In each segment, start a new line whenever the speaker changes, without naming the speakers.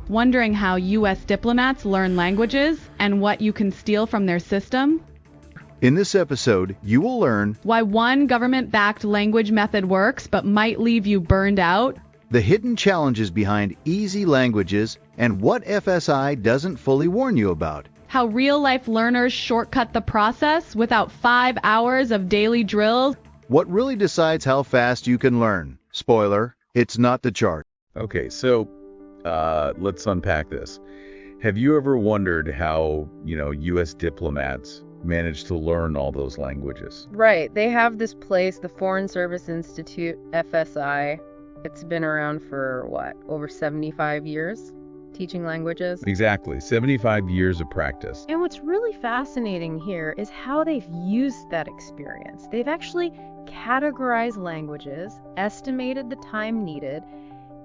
Wondering how U.S. diplomats learn languages and what you can steal from their system?
In this episode, you will learn
Why one government-backed language method works but might leave you burned out,
the hidden challenges behind easy languages and what FSI doesn't fully warn you about.
how real-life learners shortcut the process without 5 hours of daily drills,
What really decides how fast you can learn. Spoiler, it's not the chart.
Okay, so let's unpack this. Have you ever wondered how, U.S. diplomats manage to learn all those languages?
Right. They have this place, the Foreign Service Institute, FSI. It's been around for, over 75 years, teaching languages?
Exactly, 75 years of practice.
And what's really fascinating here is how they've used that experience. They've actually categorized languages, estimated the time needed.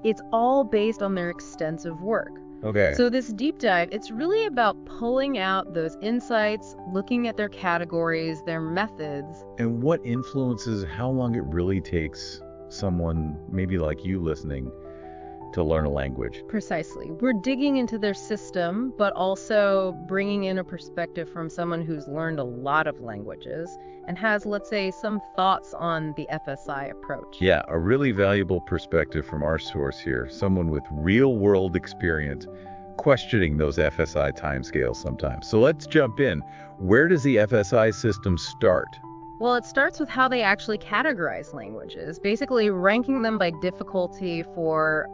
It's all based on their extensive work.
Okay.
So this deep dive, it's really about pulling out those insights, looking at their categories, their methods.
And what influences how long it really takes someone, maybe like you listening, to learn a language?
Precisely. We're digging into their system, but also bringing in a perspective from someone who's learned a lot of languages and has, let's say, some thoughts on the FSI approach.
Yeah, a really valuable perspective from our source here, someone with real-world experience questioning those FSI timescales sometimes. So let's jump in. Where does the FSI system start?
Well, it starts with how they actually categorize languages, basically ranking them by difficulty for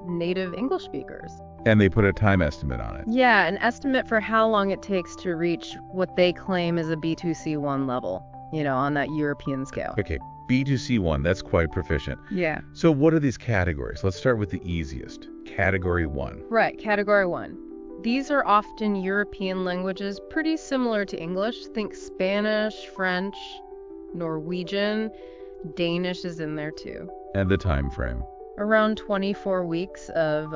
native English speakers.
And they put a time estimate on it.
Yeah, an estimate for how long it takes to reach what they claim is a B2C1 level, on that European scale.
Okay, B2C1, that's quite proficient.
Yeah.
So what are these categories? Let's start with the easiest. Category 1.
Right, Category 1. These are often European languages, pretty similar to English. Think Spanish, French, Norwegian, Danish is in there too.
And the time frame?
Around 24 weeks of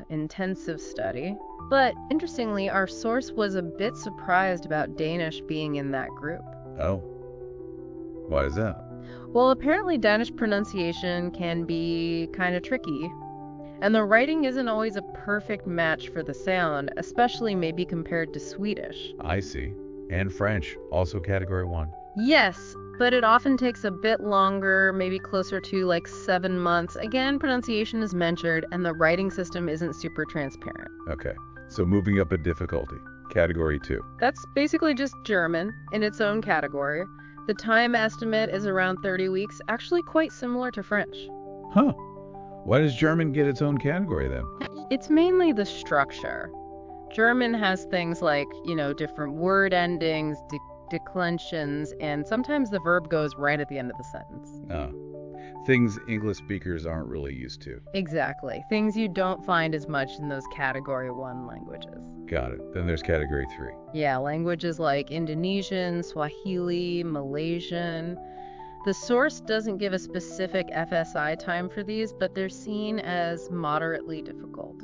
intensive study. But interestingly, our source was a bit surprised about Danish being in that group.
Oh. Why is that?
Well, apparently Danish pronunciation can be kind of tricky. And the writing isn't always a perfect match for the sound, especially maybe compared to Swedish.
I see. And French, also category 1.
Yes, but it often takes a bit longer, maybe closer to 7 months. Again, pronunciation is measured, and the writing system isn't super transparent.
Okay, so moving up a difficulty. Category 2.
That's basically just German in its own category. The time estimate is around 30 weeks, actually quite similar to French.
Huh. Why does German get its own category then?
It's mainly the structure. German has things like, different word endings, declensions, and sometimes the verb goes right at the end of the sentence.
Things English speakers aren't really used to.
Exactly. Things you don't find as much in those Category 1 languages.
Got it. Then there's category 3.
Yeah, languages like Indonesian, Swahili, Malaysian. The source doesn't give a specific FSI time for these, but they're seen as moderately difficult.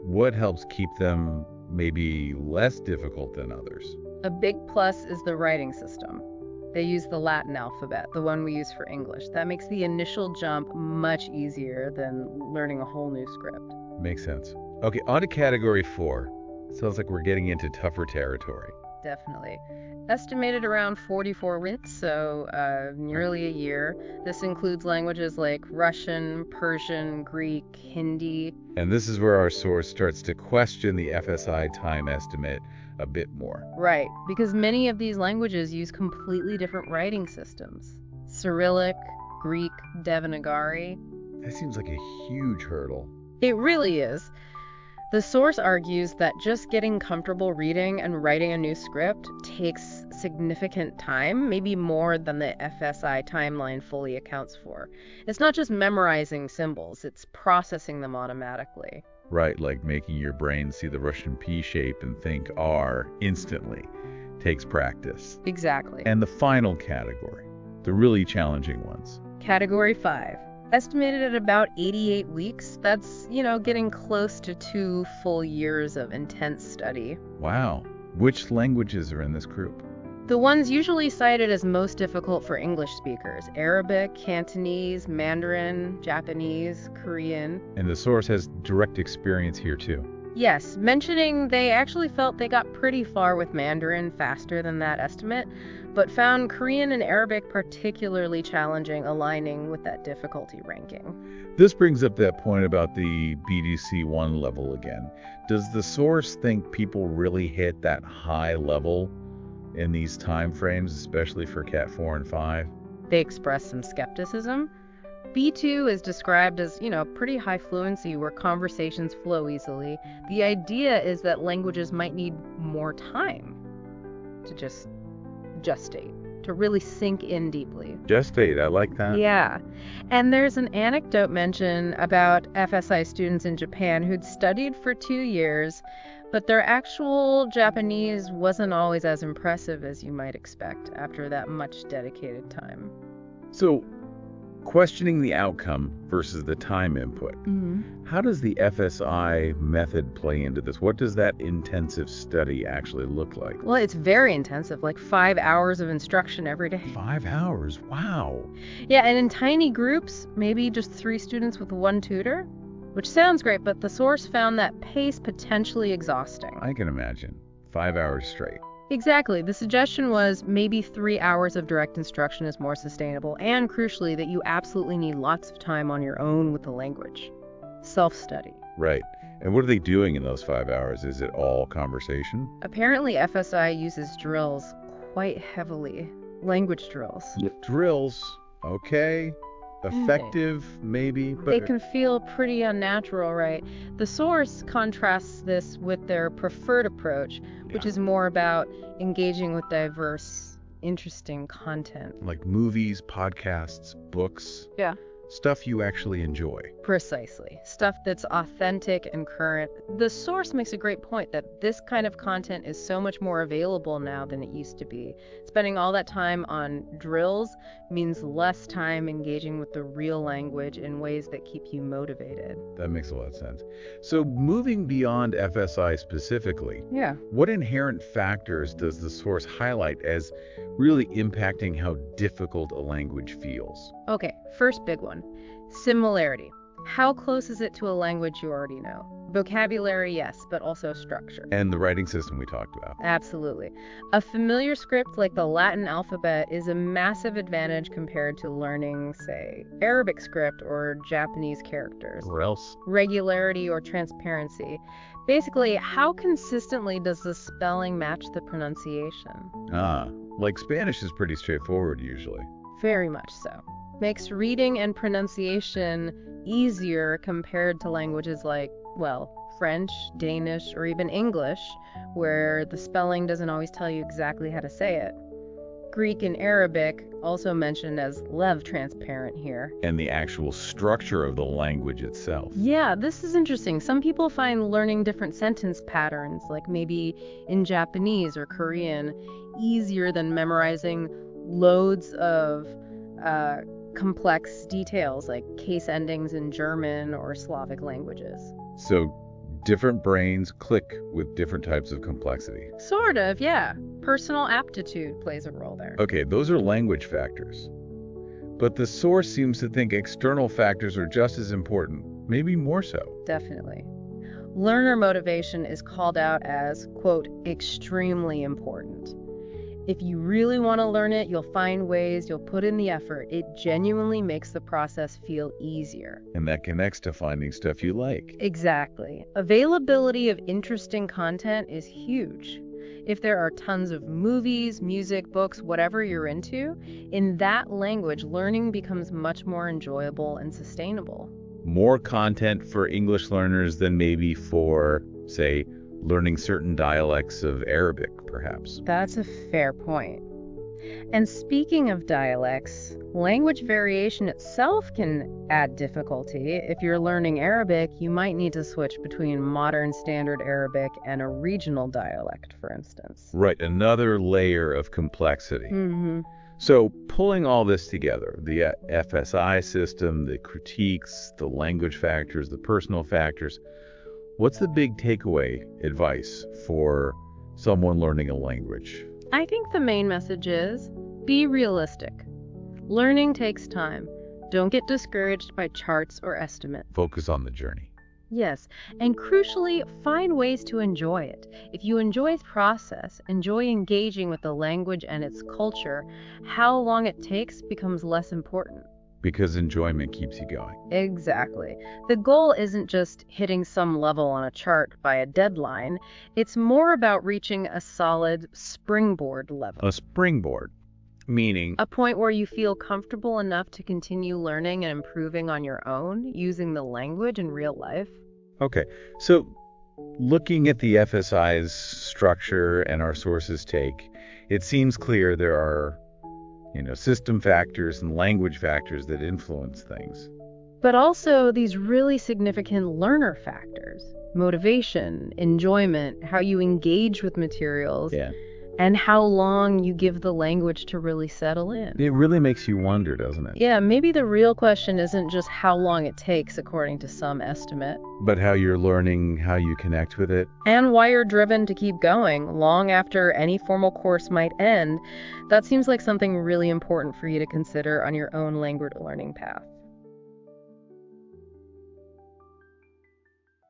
What helps keep them maybe less difficult than others?
A big plus is the writing system. They use the Latin alphabet, the one we use for English. That makes the initial jump much easier than learning a whole new script.
Makes sense. Okay, on to category 4. Sounds like we're getting into tougher territory.
Definitely. Estimated around 44 weeks, so nearly a year. This includes languages like Russian, Persian, Greek, Hindi.
And this is where our source starts to question the FSI time estimate a bit more.
Right, because many of these languages use completely different writing systems. Cyrillic, Greek, Devanagari.
That seems like a huge hurdle.
It really is. The source argues that just getting comfortable reading and writing a new script takes significant time, maybe more than the FSI timeline fully accounts for. It's not just memorizing symbols, it's processing them automatically.
Right, like making your brain see the Russian P shape and think R instantly. Takes practice.
Exactly.
And the final category, the really challenging ones.
Category 5. Estimated at about 88 weeks. That's, getting close to 2 full years of intense study.
Wow. Which languages are in this group?
The ones usually cited as most difficult for English speakers: Arabic, Cantonese, Mandarin, Japanese, Korean.
And the source has direct experience here too.
Yes, mentioning they actually felt they got pretty far with Mandarin faster than that estimate, but found Korean and Arabic particularly challenging, aligning with that difficulty ranking.
This brings up that point about the BDC-1 level again. Does the source think people really hit that high level in these time frames, especially for Cat 4 and 5?
They expressed some skepticism. B2 is described as, pretty high fluency where conversations flow easily. The idea is that languages might need more time to just gestate, to really sink in deeply.
Gestate, I like that.
Yeah. And there's an anecdote mention about FSI students in Japan who'd studied for 2 years, but their actual Japanese wasn't always as impressive as you might expect after that much dedicated time.
So, questioning the outcome versus the time input. How does the FSI method play into this? What does that intensive study actually look like?
Well, it's very intensive, like 5 hours of instruction every day.
5 hours? Wow.
Yeah, and in tiny groups, maybe just 3 students with 1 tutor, which sounds great, but the source found that pace potentially exhausting.
I can imagine. 5 hours straight.
Exactly. The suggestion was maybe 3 hours of direct instruction is more sustainable, and crucially, that you absolutely need lots of time on your own with the language. Self-study.
Right. And what are they doing in those 5 hours? Is it all conversation?
Apparently, FSI uses drills quite heavily. Language drills.
Drills. Okay. Effective, maybe, but
they can feel pretty unnatural, right? The source contrasts this with their preferred approach, which is more about engaging with diverse, interesting content.
Like movies, podcasts, books.
Yeah.
Stuff you actually enjoy.
Precisely. Stuff that's authentic and current. The source makes a great point that this kind of content is so much more available now than it used to be. Spending all that time on drills means less time engaging with the real language in ways that keep you motivated.
That makes a lot of sense. So moving beyond FSI specifically, what inherent factors does the source highlight as really impacting how difficult a language feels?
Okay, first big one. Similarity. How close is it to a language you already know? Vocabulary, yes, but also structure.
And the writing system we talked about.
Absolutely. A familiar script like the Latin alphabet is a massive advantage compared to learning, say, Arabic script or Japanese characters.
Or else?
Regularity or transparency. Basically, how consistently does the spelling match the pronunciation?
Like Spanish is pretty straightforward usually.
Very much so. Makes reading and pronunciation easier compared to languages like, French, Danish, or even English, where the spelling doesn't always tell you exactly how to say it. Greek and Arabic, also mentioned as lev transparent here.
And the actual structure of the language itself.
Yeah, this is interesting. Some people find learning different sentence patterns, like maybe in Japanese or Korean, easier than memorizing loads of complex details like case endings in German or Slavic languages.
So different brains click with different types of complexity.
Sort of, yeah. Personal aptitude plays a role there.
Okay, those are language factors. But the source seems to think external factors are just as important, maybe more so.
Definitely. Learner motivation is called out as, quote, extremely important. If you really want to learn it, you'll find ways, you'll put in the effort. It genuinely makes the process feel easier.
And that connects to finding stuff you like.
Exactly. Availability of interesting content is huge. If there are tons of movies, music, books, whatever you're into, in that language, learning becomes much more enjoyable and sustainable.
More content for English learners than maybe for, say, learning certain dialects of Arabic, perhaps.
That's a fair point. And speaking of dialects, language variation itself can add difficulty. If you're learning Arabic, you might need to switch between modern standard Arabic and a regional dialect, for instance.
Right, another layer of complexity.
Mm-hmm.
So pulling all this together, the FSI system, the critiques, the language factors, the personal factors, what's the big takeaway advice for someone learning a language?
I think the main message is be realistic. Learning takes time. Don't get discouraged by charts or estimates.
Focus on the journey.
Yes, and crucially, find ways to enjoy it. If you enjoy the process, enjoy engaging with the language and its culture, how long it takes becomes less important.
Because enjoyment keeps you going.
Exactly. The goal isn't just hitting some level on a chart by a deadline. It's more about reaching a solid springboard level.
A springboard, meaning
A point where you feel comfortable enough to continue learning and improving on your own, using the language in real life.
Okay, so looking at the FSI's structure and our sources take, it seems clear there are, system factors and language factors that influence things.
But also these really significant learner factors: motivation, enjoyment, how you engage with materials,
Yeah.
and how long you give the language to really settle in.
It really makes you wonder, doesn't it?
Yeah, maybe the real question isn't just how long it takes according to some estimate,
But how you're learning, how you connect with it.
and why you're driven to keep going long after any formal course might end. That seems like something really important for you to consider on your own language learning path.